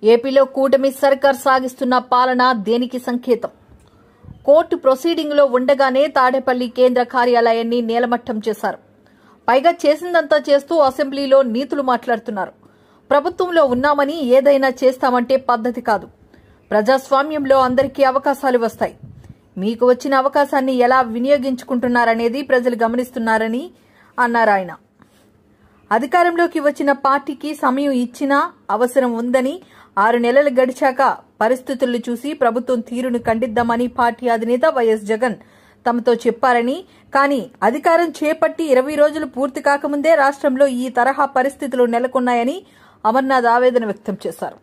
ఏపీలో కూటమి సర్కార్ సాగిస్తున్న పాలన దేనికి సంకేతం? కోర్టు ప్రొసీడింగ్లో ఉండగానే తాడేపల్లి కేంద్ర కార్యాలయాన్ని నేలమట్టం చేశారు. పైగా చేసిందంతా చేస్తూ అసెంబ్లీలో నీతులు మాట్లాడుతున్నారు. ప్రభుత్వంలో ఉన్నామని ఏదైనా చేస్తామంటే పద్ధతి కాదు. ప్రజాస్వామ్యంలో అందరికీ అవకాశాలు వస్తాయి. మీకు వచ్చిన అవకాశాన్ని ఎలా వినియోగించుకుంటున్నారనేది ప్రజలు గమనిస్తున్నారని అన్నారు ఆయన. అధికారంలోకి వచ్చిన పార్టీకి సమయం ఇచ్చినా అవసరం ఉందని 6 నెలలు గడిచాక పరిస్థితులను చూసి ప్రభుత్వం తీరును ఖండిద్దామని పార్టీ అధినేత వైఎస్ జగన్ తమతో చెప్పారని, కానీ అధికారం చేపట్టి 20 రోజులు పూర్తి కాకముందే రాష్ట్రంలో ఈ తరహా పరిస్థితులు నెలకొన్నాయని అమర్నాథ్ ఆవేదన వ్యక్తం చేశారు.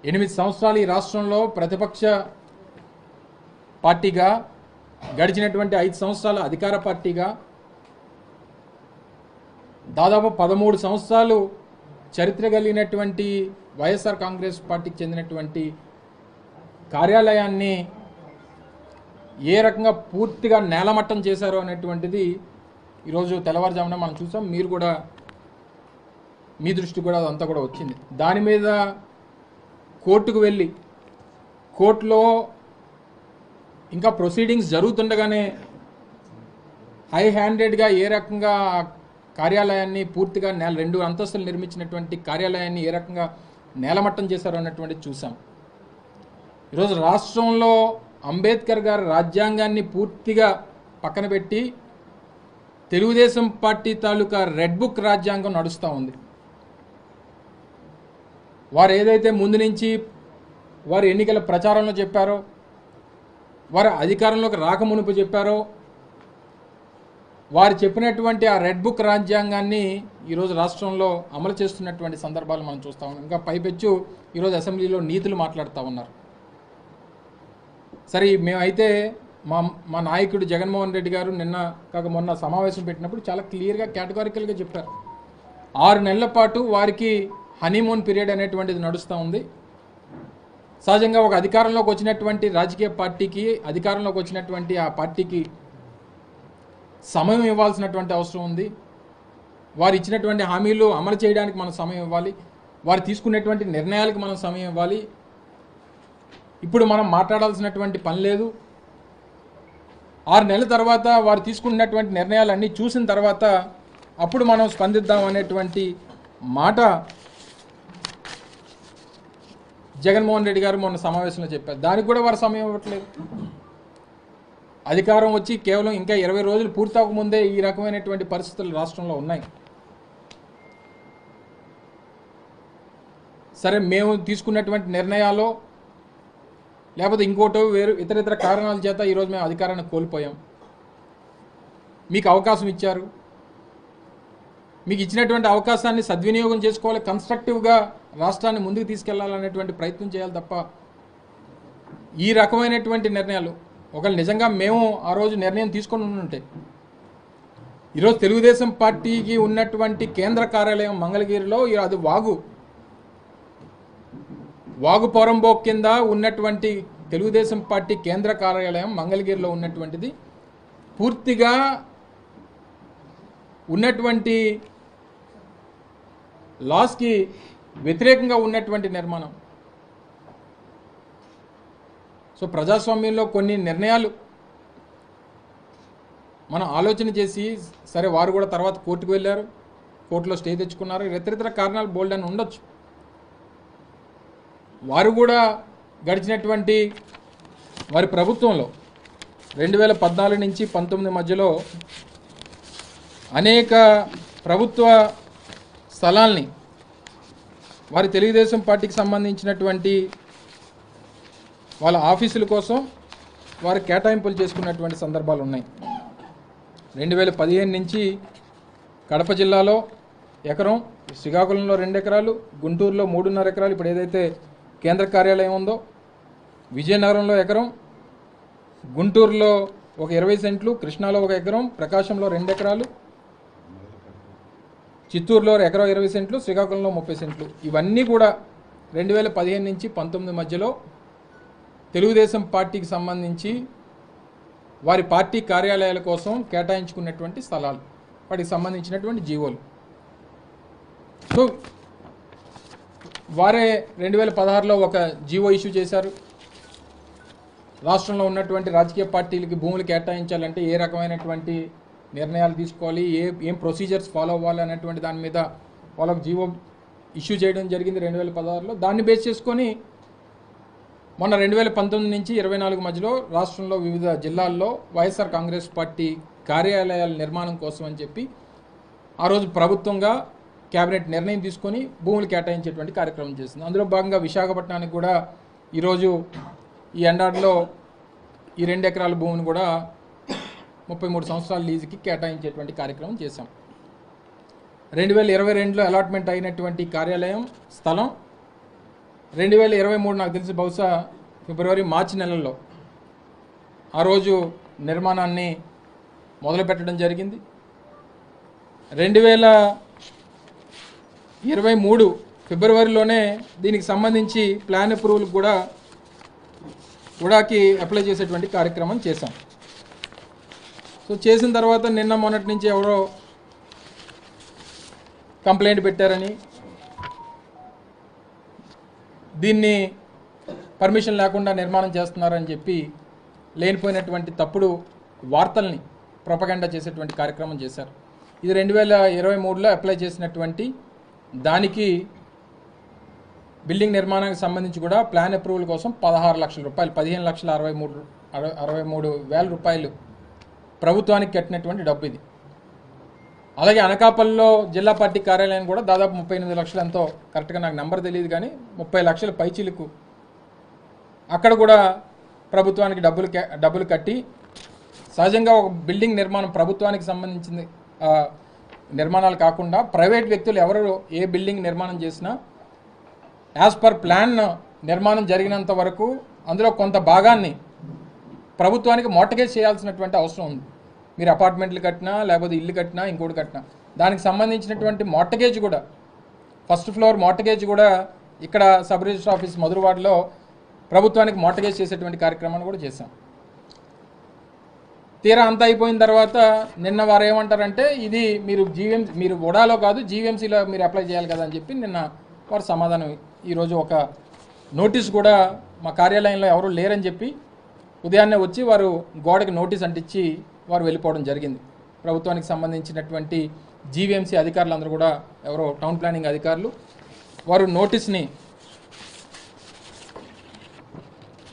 8 సంవత్సరాలు ఈ రాష్ట్రంలో ప్రతిపక్ష పార్టీగా, గడిచినటువంటి 5 సంవత్సరాలు అధికార పార్టీగా, దాదాపు 13 సంవత్సరాలు చరిత్ర కలిగినటువంటి వైఎస్ఆర్ కాంగ్రెస్ పార్టీకి చెందినటువంటి కార్యాలయాన్ని ఏ రకంగా పూర్తిగా నేలమట్టం చేశారో అనేటువంటిది ఈరోజు తెల్లవారుజామున మనం చూసాం. మీరు కూడా మీ దృష్టి కూడా అదంతా కూడా వచ్చింది. దాని మీద కోర్టుకు వెళ్ళి కోర్టులో ఇంకా ప్రొసీడింగ్స్ జరుగుతుండగానే హై హ్యాండెడ్గా ఏ రకంగా కార్యాలయాన్ని పూర్తిగా 2 అంతస్తులు నిర్మించినటువంటి కార్యాలయాన్ని ఏ రకంగా నేలమట్టం చేశారో అన్నటువంటిది చూసాం. ఈరోజు రాష్ట్రంలో అంబేద్కర్ గారి రాజ్యాంగాన్ని పూర్తిగా పక్కన పెట్టి తెలుగుదేశం పార్టీ తాలూకా రెడ్ బుక్ రాజ్యాంగం నడుస్తూ ఉంది. వారు ఏదైతే ముందు నుంచి వారు ఎన్నికల ప్రచారంలో చెప్పారో, వారు అధికారంలోకి రాకమునుపు చెప్పారో, వారు చెప్పినటువంటి ఆ రెడ్ బుక్ రాజ్యాంగాన్ని ఈరోజు రాష్ట్రంలో అమలు చేస్తున్నటువంటి సందర్భాలు మనం చూస్తూ ఉన్నాం. ఇంకా పైపెచ్చు ఈరోజు అసెంబ్లీలో నీతులు మాట్లాడుతూ ఉన్నారు. సరే, మేమైతే మా నాయకుడు జగన్మోహన్ రెడ్డి గారు మొన్న సమావేశం పెట్టినప్పుడు చాలా క్లియర్గా కేటగారికల్గా చెప్పారు. 6 నెలల పాటు వారికి హనీమూన్ పీరియడ్ అనేటువంటిది నడుస్తూ ఉంది. సహజంగా ఒక అధికారంలోకి వచ్చినటువంటి రాజకీయ పార్టీకి, అధికారంలోకి వచ్చినటువంటి ఆ పార్టీకి సమయం ఇవ్వాల్సినటువంటి అవసరం ఉంది. వారు ఇచ్చినటువంటి హామీలు అమలు చేయడానికి మనం సమయం ఇవ్వాలి. వారు తీసుకునేటువంటి నిర్ణయాలకు మనం సమయం ఇవ్వాలి. ఇప్పుడు మనం మాట్లాడాల్సినటువంటి పని లేదు. 6 నెలల తర్వాత వారు తీసుకున్నటువంటి నిర్ణయాలన్నీ చూసిన తర్వాత అప్పుడు మనం స్పందిద్దాం అనేటువంటి మాట జగన్మోహన్ రెడ్డి గారు మొన్న సమావేశంలో చెప్పారు. దానికి కూడా వారు సమయం ఇవ్వట్లేదు. అధికారం వచ్చి కేవలం ఇంకా 20 రోజులు పూర్తి అవ్వకముందే ఈ రకమైనటువంటి పరిస్థితులు రాష్ట్రంలో ఉన్నాయి. సరే, మేము తీసుకున్నటువంటి నిర్ణయాలు లేకపోతే ఇంకోటో ఇతర కారణాల చేత ఈరోజు మేము అధికారాన్ని కోల్పోయాం. మీకు అవకాశం ఇచ్చారు. మీకు ఇచ్చినటువంటి అవకాశాన్ని సద్వినియోగం చేసుకోవాలి. కన్స్ట్రక్టివ్గా రాష్ట్రాన్ని ముందుకు తీసుకెళ్లాలనేటువంటి ప్రయత్నం చేయాలి తప్ప ఈ రకమైనటువంటి నిర్ణయాలు, ఒకవేళ నిజంగా మేము ఆ రోజు నిర్ణయం తీసుకొని ఉంటే ఈరోజు తెలుగుదేశం పార్టీకి ఉన్నటువంటి కేంద్ర కార్యాలయం మంగళగిరిలో అది వాగు పొరంబోక్ కింద ఉన్నటువంటి తెలుగుదేశం పార్టీ కేంద్ర కార్యాలయం మంగళగిరిలో ఉన్నటువంటిది పూర్తిగా ఉన్నటువంటి లాస్కి వ్యతిరేకంగా ఉన్నటువంటి నిర్మాణం. సో ప్రజాస్వామ్యంలో కొన్ని నిర్ణయాలు మనం ఆలోచన చేసి, సరే వారు కూడా తర్వాత కోర్టుకు వెళ్ళారు, కోర్టులో స్టే తెచ్చుకున్నారు, ఇతర కారణాలు బోల్డ్ అని ఉండొచ్చు. వారు కూడా గడిచినటువంటి వారి ప్రభుత్వంలో 2014 నుంచి 19 మధ్యలో అనేక ప్రభుత్వ స్థలాల్ని వారి తెలుగుదేశం పార్టీకి సంబంధించినటువంటి వాళ్ళ ఆఫీసుల కోసం వారు కేటాయింపులు చేసుకున్నటువంటి సందర్భాలు ఉన్నాయి. 2015 నుంచి కడప జిల్లాలో ఎకరం, శ్రీకాకుళంలో 2 ఎకరాలు, గుంటూరులో 3.5 ఎకరాలు, ఇప్పుడు ఏదైతే కేంద్ర కార్యాలయం ఉందో, విజయనగరంలో ఎకరం, గుంటూరులో ఒక 20 సెంట్లు, కృష్ణాలో 1 ఎకరం, ప్రకాశంలో 2 ఎకరాలు, చిత్తూరులో ఎకరం 20 సెంట్లు, శ్రీకాకుళంలో 30 సెంట్లు. ఇవన్నీ కూడా 2015 నుంచి 19 మధ్యలో తెలుగుదేశం పార్టీకి సంబంధించి వారి పార్టీ కార్యాలయాల కోసం కేటాయించుకున్నటువంటి స్థలాలు, వాటికి సంబంధించినటువంటి జీవోలు. సో వారే 2016లో ఒక జీవో ఇష్యూ చేశారు. రాష్ట్రంలో ఉన్నటువంటి రాజకీయ పార్టీలకి భూములు కేటాయించాలంటే ఏ రకమైనటువంటి నిర్ణయాలు తీసుకోవాలి, ఏం ప్రొసీజర్స్ ఫాలో అవ్వాలి అనేటువంటి దాని మీద వాళ్ళకు జీవో ఇష్యూ చేయడం జరిగింది 2016లో. దాన్ని బేస్ చేసుకొని మొన్న 2019 నుంచి 24 మధ్యలో రాష్ట్రంలో వివిధ జిల్లాల్లో వైఎస్ఆర్ కాంగ్రెస్ పార్టీ కార్యాలయాల నిర్మాణం కోసం అని చెప్పి ఆ రోజు ప్రభుత్వంగా కేబినెట్ నిర్ణయం తీసుకొని భూములు కేటాయించేటువంటి కార్యక్రమం చేసింది. అందులో భాగంగా విశాఖపట్నానికి కూడా ఈరోజు ఈ ఎండాడిలో ఈ 2 ఎకరాల భూమిని కూడా 33 సంవత్సరాల లీజుకి కేటాయించేటువంటి కార్యక్రమం చేశాం. 2022లో అలాట్మెంట్ అయినటువంటి కార్యాలయం స్థలం 2023 నాకు తెలిసి బహుశా ఫిబ్రవరి మార్చి నెలల్లో ఆ రోజు నిర్మాణాన్ని మొదలుపెట్టడం జరిగింది. 2023 ఫిబ్రవరిలోనే దీనికి సంబంధించి ప్లాన్ అప్రూవల్ కూడాకి అప్లై చేసేటువంటి కార్యక్రమం చేశాం. సో చేసిన తర్వాత నిన్న మొన్నటి నుంచి ఎవరో కంప్లైంట్ పెట్టారని, దీన్ని పర్మిషన్ లేకుండా నిర్మాణం చేస్తున్నారని చెప్పి లేనిపోయినటువంటి తప్పుడు వార్తల్ని ప్రొపగండా చేసేటువంటి కార్యక్రమం చేశారు. ఇది 2023లో అప్లై చేసినటువంటి దానికి బిల్డింగ్ నిర్మాణానికి సంబంధించి కూడా ప్లాన్ అప్రూవల్ కోసం 16 లక్షల రూపాయలు, 15,63,000 రూపాయలు ప్రభుత్వానికి కట్టినటువంటి డబ్బు ఇది. అలాగే అనకాపల్లిలో జిల్లా పార్టీ కార్యాలయం కూడా దాదాపు 38 లక్షలు, ఎంతో కరెక్ట్గా నాకు నెంబర్ తెలియదు కానీ 30 లక్షల పైచీలకు అక్కడ కూడా ప్రభుత్వానికి డబ్బులు కట్టి, సహజంగా ఒక బిల్డింగ్ నిర్మాణం ప్రభుత్వానికి సంబంధించింది నిర్మాణాలు కాకుండా ప్రైవేట్ వ్యక్తులు ఎవరు ఏ బిల్డింగ్ నిర్మాణం చేసినా యాజ్ పర్ ప్లాన్ నిర్మాణం జరిగినంత వరకు అందులో కొంత భాగాన్ని ప్రభుత్వానికి మోర్టగేజ్ చేయాల్సినటువంటి అవసరం ఉంది. మీరు అపార్ట్మెంట్లు కట్టినా లేకపోతే ఇల్లు కట్టినా ఇంకోటి కట్టినా దానికి సంబంధించినటువంటి మోర్టగేజ్ కూడా, ఫస్ట్ ఫ్లోర్ మోర్టగేజ్ కూడా ఇక్కడ సబ్ రిజిస్టర్ ఆఫీస్ మధురవాడలో ప్రభుత్వానికి మోర్టగేజ్ చేసేటువంటి కార్యక్రమాన్ని కూడా చేశాం. తీరా అంతా అయిపోయిన తర్వాత నిన్న వారు ఏమంటారంటే ఇది మీరు ఉడాలో కాదు జీవీఎంసీలో మీరు అప్లై చేయాలి కదా అని చెప్పి నిన్న వారు సమాధానం. ఈరోజు ఒక నోటీస్ కూడా మా కార్యాలయంలో ఎవరు లేరని చెప్పి ఉదయాన్నే వచ్చి వారు గోడకి నోటీస్ అంటించి వారు వెళ్ళిపోవడం జరిగింది. ప్రభుత్వానికి సంబంధించినటువంటి జీవీఎంసీ అధికారులందరూ కూడా ఎవరో టౌన్ ప్లానింగ్ అధికారులు వారు నోటీస్ని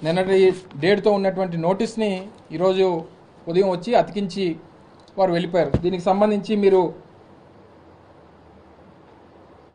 నిన్నటి డేట్తో ఉన్నటువంటి నోటీస్ని ఈరోజు ఉదయం వచ్చి అతికించి వారు వెళ్ళిపోయారు. దీనికి సంబంధించి మీరు